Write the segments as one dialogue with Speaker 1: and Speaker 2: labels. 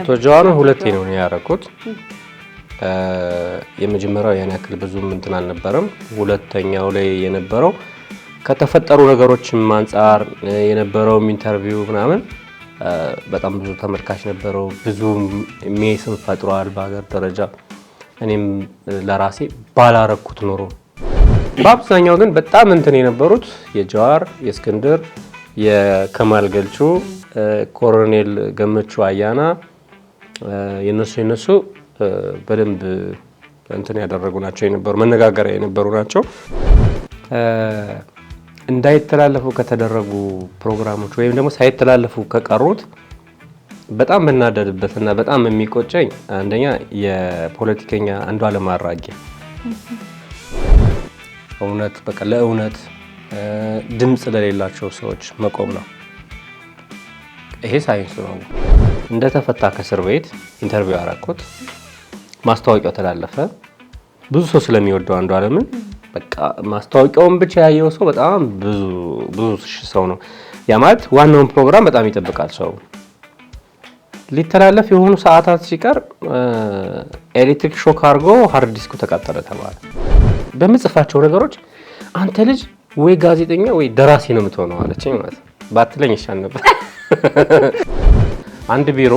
Speaker 1: አቶ ጃዋር ሁለቴ ነው ያረኩት የመጀመሪያው ያን ያክል ብዙም እንትን አልነበረም ሁለተኛው ላይ የነበረው ከተፈጠሩ ነገሮችም አንፃር የነበረው ኢንተርቪው ምናምን በጣም ብዙ ተመልካች ነበረው ብዙ ሜስም ፈጥሯል በአገር ደረጃ እኔም ለራሴ ባላረኩት ኖሮ በአብዛኛው ግን በጣም እንትን የነበሩት የጃዋር የእስክንድር የከማል ገልቹ ኮሎኔል ገመቹ አያና የነሱ በደንብ እንትን ያደረጉ ናቸው የነበሩ መነጋገሪያ የነበሩ ናቸው እንዳይተላለፉ ከተደረጉ ፕሮግራሞች ወይም ደግሞ ሳይተላለፉ ከቀሩት በጣም መናደድበትና በጣም የሚቆጨኝ አንደኛ የፖለቲከኛ አንዱዓለም አራጌ እውነት በቃ ለእውነት ድምጽ ለሌላቸው ሰዎች መቆም ነው ይሄ ሳይንስ ነው እንደተፈታ ከእስር ቤት ኢንተርቪው አራቆት ማስታወቂያው ተላለፈ ብዙ ሰው ስለሚወደው አንዱዓለምን በቃ ማስታወቂያውን ብቻ ያየው ሰው በጣም ብዙ ሰው ነው ያ ማለት ዋናውን ፕሮግራም በጣም ይጠብቃል ሰው ሊተላለፍ የሆኑ ሰዓታት ሲቀር ኤሌክትሪክ ሾክ አድርጎ ሃርድ ዲስኩ ተቃጠለ ተባለ በመጽፋቸው ነገሮች አንተ ልጅ ወይ ጋዜጠኛ ወይ ደራሲ ነው የምትሆነው አለችኝ ማለት ባትለኝ ይሻል ነበር አንድ ቢሮ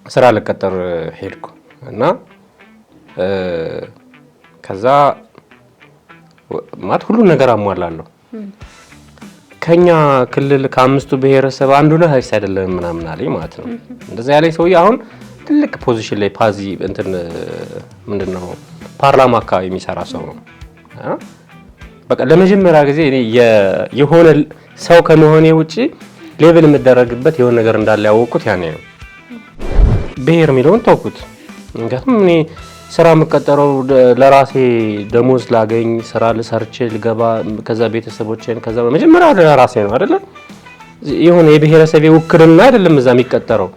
Speaker 1: ስራ ለቀጠር ሄድኩ እና ከዛ ማት ሁሉ ነገር አሟላለሁ ከኛ ክልል ከአምስቱ ብሔረሰብ አንዱ ነው አይስ አይደለም ምናምን አለኝ ማለት ነው እንደዛ ያለኝ ሰውዬ አሁን ትልቅ ፖዚሽን ላይ ፓዚ እንትን ምንድነው ፓርላማ አካባቢ የሚሰራ ሰው ነው በቃ ለመጀመሪያ ጊዜ እኔ የሆነ ሰው ከመሆኔ ውጪ ሌቭል የምደረግበት የሆነ ነገር እንዳለ ያወቅኩት ያኔ ነው ብሔር ሚለውን ተውኩት እንግዲህ እኔ ስራ መቀጠረው ለራሴ ደሞዝ ላገኝ ስራ ለሰርቼ ልገባ ከዛ ቤተሰቦቼን ከዛ መጀመሪያ ለራሴ ነው አይደል የሆነ የብሔረሰብ ውክልና አይደለም እዛ የሚቀጠረው